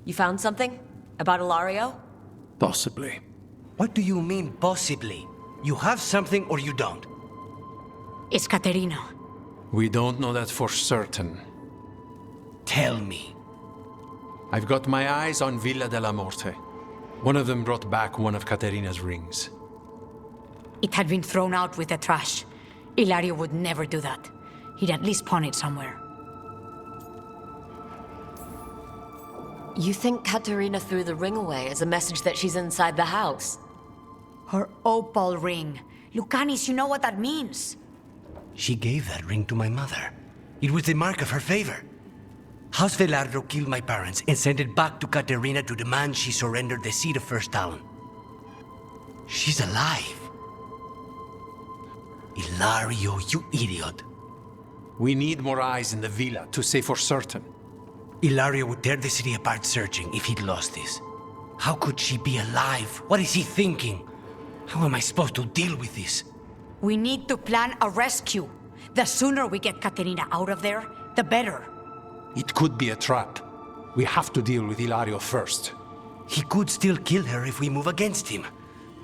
You found something? About Ilario? Possibly. What do you mean, possibly? You have something or you don't? It's Caterina. We don't know that for certain. Tell me. I've got my eyes on Villa della Morte. One of them brought back one of Caterina's rings. It had been thrown out with the trash. Ilario would never do that. He'd at least pawn it somewhere. You think Caterina threw the ring away as a message that she's inside the house? Her opal ring. Lucanis, you know what that means. She gave that ring to my mother. It was the mark of her favor. House Velardo killed my parents and sent it back to Caterina to demand she surrender the seat of First Talon. She's alive. Ilario, you idiot. We need more eyes in the villa to say for certain. Ilario would tear the city apart searching if he'd lost this. How could she be alive? What is he thinking? How am I supposed to deal with this? We need to plan a rescue. The sooner we get Caterina out of there, the better. It could be a trap. We have to deal with Ilario first. He could still kill her if we move against him.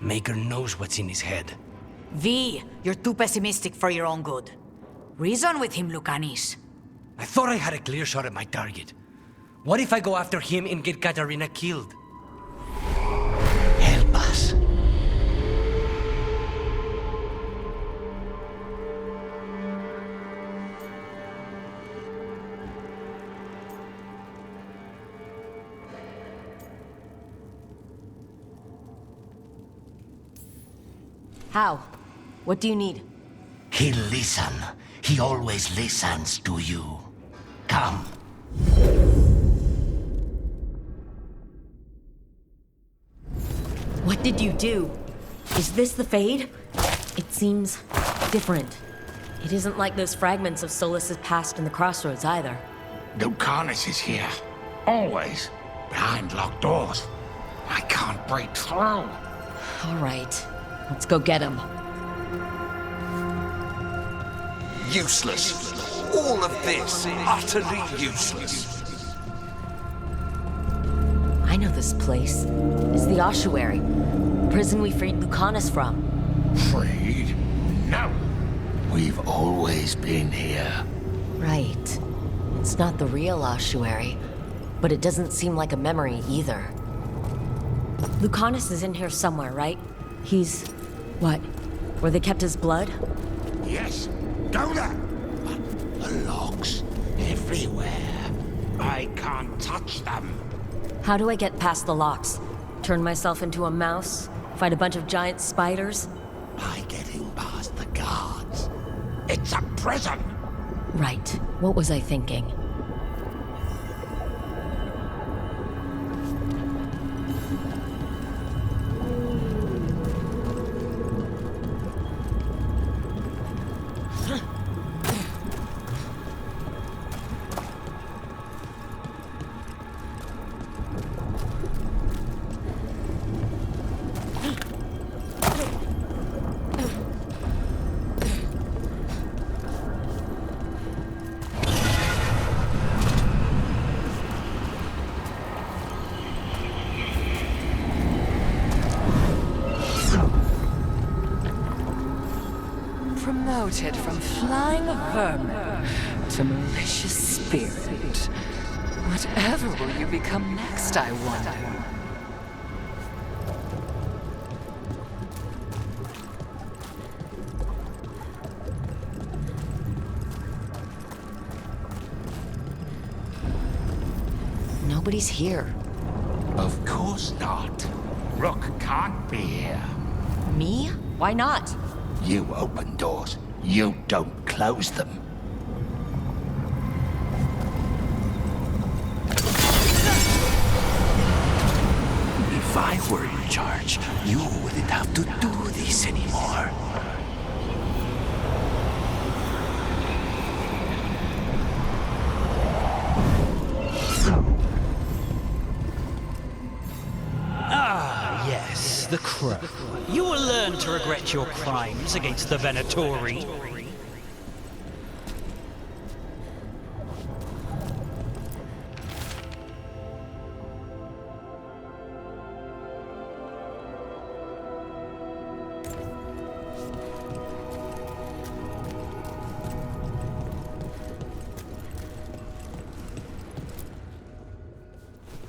Maker knows what's in his head. V, you're too pessimistic for your own good. Reason with him, Lucanis. I thought I had a clear shot at my target. What if I go after him and get Caterina killed? Help us. How? What do you need? He'll listen. He always listens to you. Come. What did you do? Is this the Fade? It seems different. It isn't like those fragments of Solas's past in the Crossroads either. Lucanis is here. Always. Behind locked doors. I can't break through. All right. Let's go get him. Useless. All of this, utterly useless. I know this place. It's the ossuary. Prison we freed Lucanis from. Freed? No. We've always been here. Right. It's not the real ossuary, but it doesn't seem like a memory either. Lucanis is in here somewhere, right? He's... what? Where they kept his blood? Yes. Go there. But the logs everywhere. I can't touch them. How do I get past the locks? Turn myself into a mouse? Fight a bunch of giant spiders? By getting past the guards. It's a prison. Right. What was I thinking? Promoted from flying vermin to malicious spirit. Whatever will you become next, I wonder? Nobody's here. Of course not. Rook can't be here. Me? Why not? You open doors. You don't close them. If I were in charge, you wouldn't have to do this anymore. Yes, the Crow. You will learn to regret your crimes against the Venatori.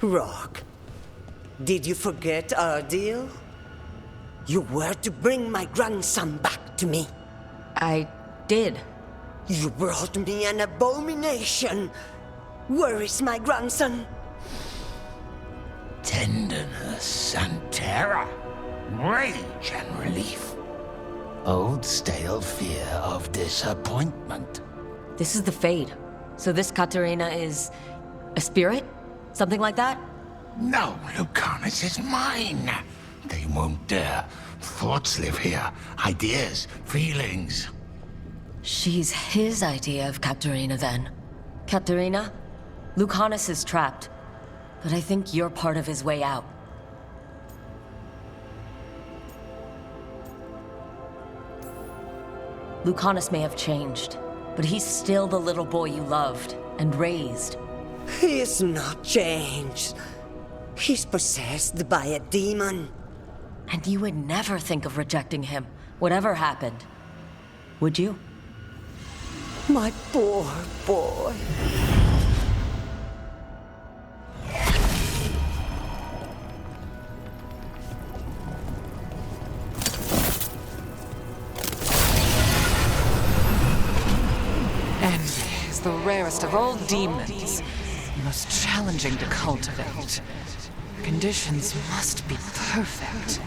Rock, did you forget our deal? You were to bring my grandson back to me. I did. You brought me an abomination. Where is my grandson? Tenderness and terror, rage and relief. Old stale fear of disappointment. This is the Fade. So this Katerina is a spirit? Something like that? No, Lucanus is mine. They won't dare. Thoughts live here. Ideas, feelings. She's his idea of Katerina then. Katerina, Lucanus is trapped. But I think you're part of his way out. Lucanus may have changed, but he's still the little boy you loved and raised. He's not changed. He's possessed by a demon. And you would never think of rejecting him, whatever happened. Would you? My poor boy. Envy is the rarest of all demons, most challenging to cultivate. Conditions must be perfect.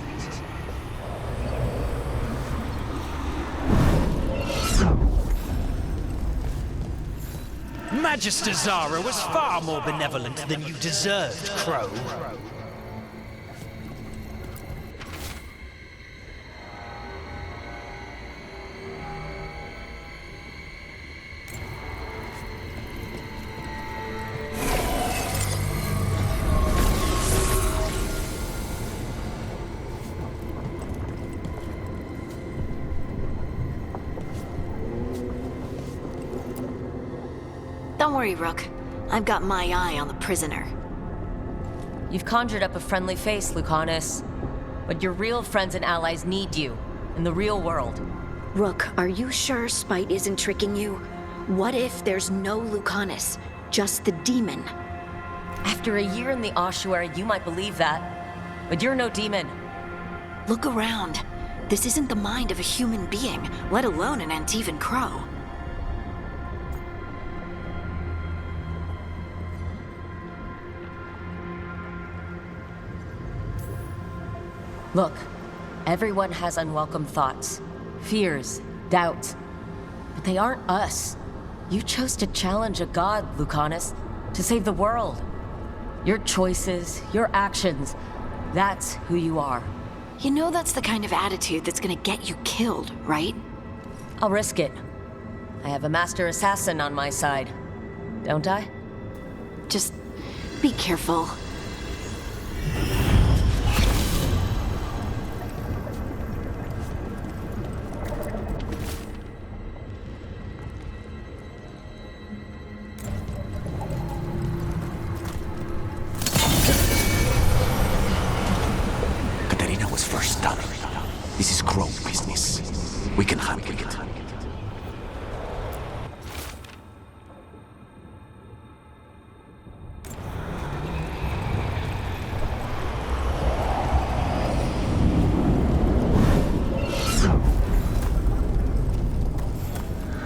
Magister Zara was far more benevolent than you deserved, Crow. Don't worry, Rook. I've got my eye on the prisoner. You've conjured up a friendly face, Lucanus. But your real friends and allies need you, in the real world. Rook, are you sure Spite isn't tricking you? What if there's no Lucanus, just the demon? After a year in the ossuary, you might believe that. But you're no demon. Look around. This isn't the mind of a human being, let alone an Antivan Crow. Look, everyone has unwelcome thoughts, fears, doubts. But they aren't us. You chose to challenge a god, Lucanus, to save the world. Your choices, your actions, that's who you are. You know that's the kind of attitude that's gonna get you killed, right? I'll risk it. I have a master assassin on my side, don't I? Just be careful. Katerina was first done. This is Crow business. We can handle it.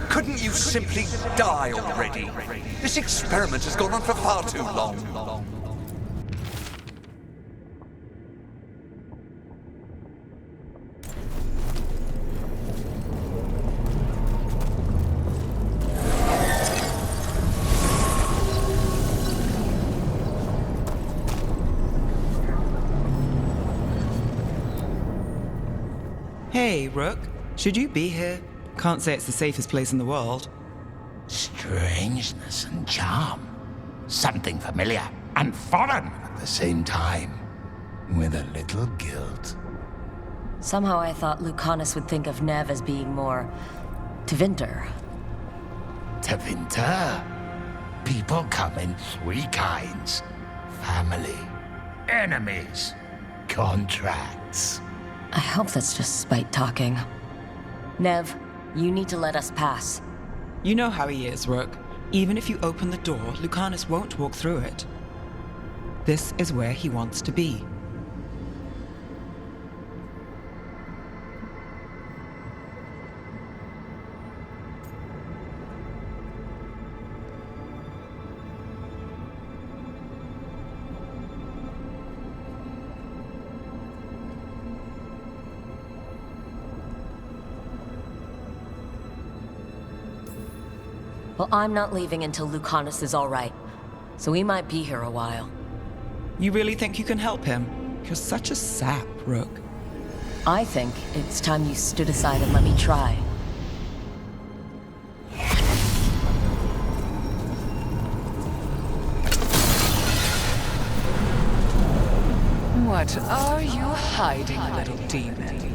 Couldn't you simply die already? This experiment has gone on for far too long. Hey, Rook. Should you be here? Can't say it's the safest place in the world. Strangeness and charm. Something familiar and foreign at the same time. With a little guilt. Somehow I thought Lucanus would think of Nev as being more... Tevinter. Tevinter? People come in three kinds. Family, enemies, contracts. I hope that's just Spite talking. Nev, you need to let us pass. You know how he is, Rook. Even if you open the door, Lucanus won't walk through it. This is where he wants to be. Well, I'm not leaving until Lucanus is all right. So we might be here a while. You really think you can help him? You're such a sap, Rook. I think it's time you stood aside and let me try. What are you hiding, little demon?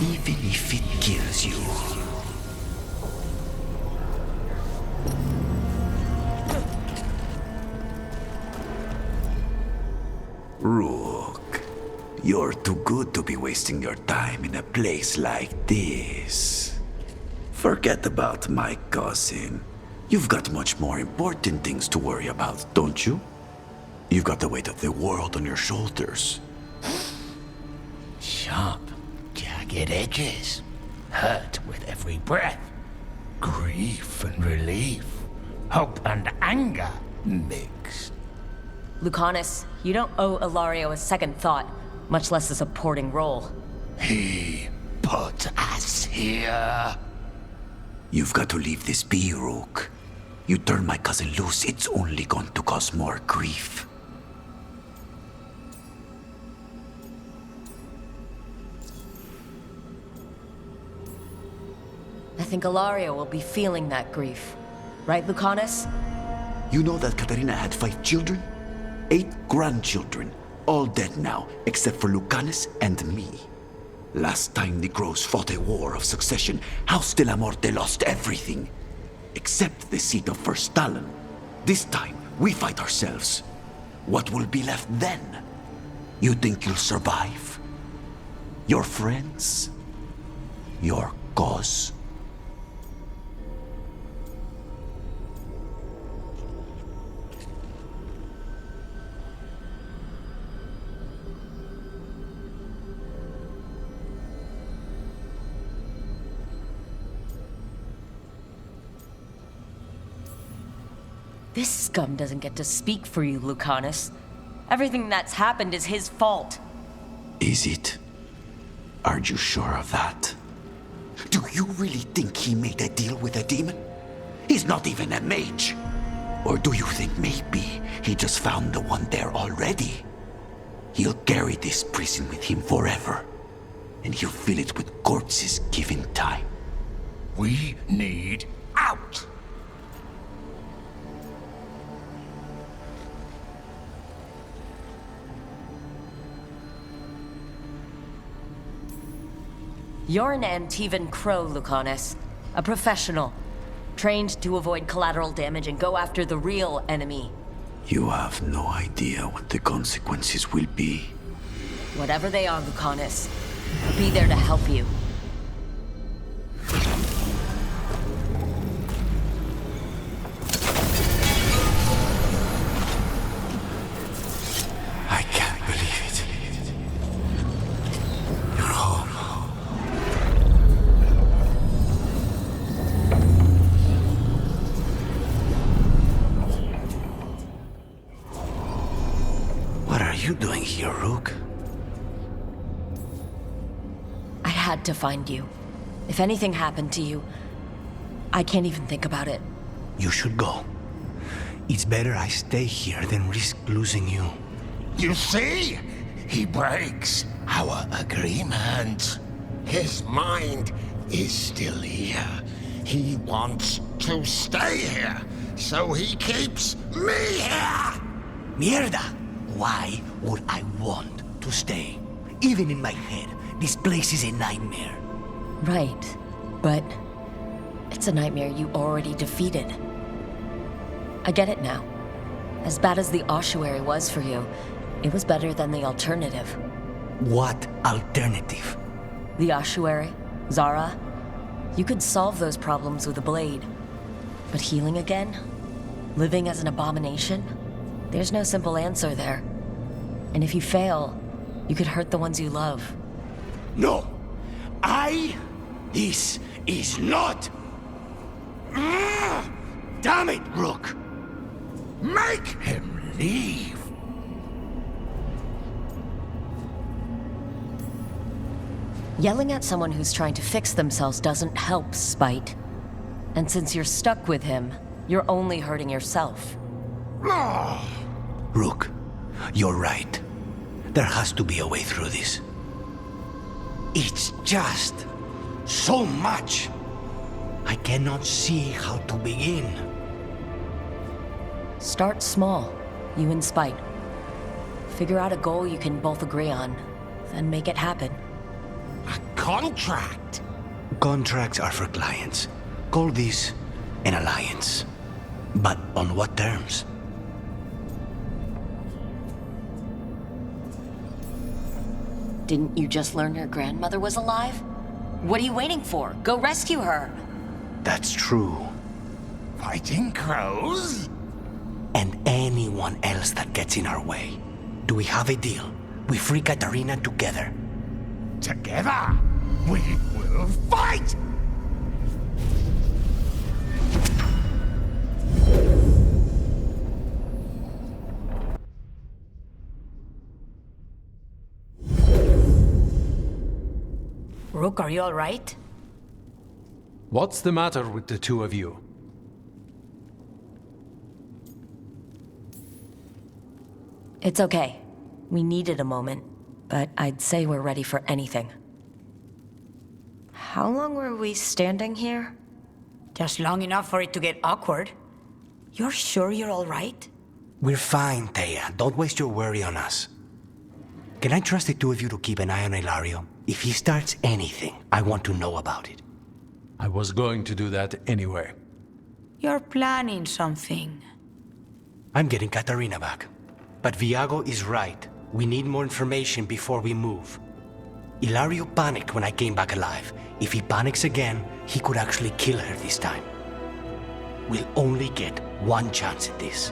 Even if it kills you. Rook, you're too good to be wasting your time in a place like this. Forget about my cousin. You've got much more important things to worry about, don't you? You've got the weight of the world on your shoulders. Sharp, jagged edges. Hurt with every breath. Grief and relief. Hope and anger mixed. Lucanus, you don't owe Ilario a second thought, much less a supporting role. He put us here. You've got to leave this be, Rook. You turn my cousin loose, it's only going to cause more grief. I think Ilario will be feeling that grief. Right, Lucanus? You know that Caterina had 5 children? 8 grandchildren. All dead now, except for Lucanus and me. Last time the Grows fought a war of succession, House de la Morte lost everything. Except the seat of First Talon. This time, we fight ourselves. What will be left then? You think you'll survive? Your friends? Your cause? This scum doesn't get to speak for you, Lucanus. Everything that's happened is his fault. Is it? Are you sure of that? Do you really think he made a deal with a demon? He's not even a mage. Or do you think maybe he just found the one there already? He'll carry this prison with him forever. And he'll fill it with corpses given time. We need out. You're an Antivan Crow, Lucanus. A professional. Trained to avoid collateral damage and go after the real enemy. You have no idea what the consequences will be. Whatever they are, Lucanus, I'll be there to help you. I can't believe it. You're home. What are you doing here, Rook? I had to find you. If anything happened to you, I can't even think about it. You should go. It's better I stay here than risk losing you. You see? He breaks our agreement. His mind is still here. He wants to stay here, so he keeps me here. Mierda! Why would I want to stay? Even in my head, this place is a nightmare. Right, but it's a nightmare you already defeated. I get it now. As bad as the ossuary was for you, it was better than the alternative. What alternative? The ossuary, Zara, you could solve those problems with a blade. But healing again? Living as an abomination? There's no simple answer there. And if you fail, you could hurt the ones you love. No! This is not... Damn it, Rook! Make him leave! Yelling at someone who's trying to fix themselves doesn't help, Spite. And since you're stuck with him, you're only hurting yourself. Rook, you're right. There has to be a way through this. It's just so much. I cannot see how to begin. Start small, you and Spite. Figure out a goal you can both agree on, then make it happen. A contract? Contracts are for clients. Call this an alliance. But on what terms? Didn't you just learn your grandmother was alive? What are you waiting for? Go rescue her! That's true. Fighting crows? And anyone else that gets in our way. Do we have a deal? We free Katarina together. Together, we will fight! Rook, are you all right? What's the matter with the two of you? It's okay. We needed a moment, but I'd say we're ready for anything. How long were we standing here? Just long enough for it to get awkward. You're sure you're all right? We're fine, Thea. Don't waste your worry on us. Can I trust the two of you to keep an eye on Ilario? If he starts anything, I want to know about it. I was going to do that anyway. You're planning something. I'm getting Katarina back. But Viago is right. We need more information before we move. Ilario panicked when I came back alive. If he panics again, he could actually kill her this time. We'll only get one chance at this.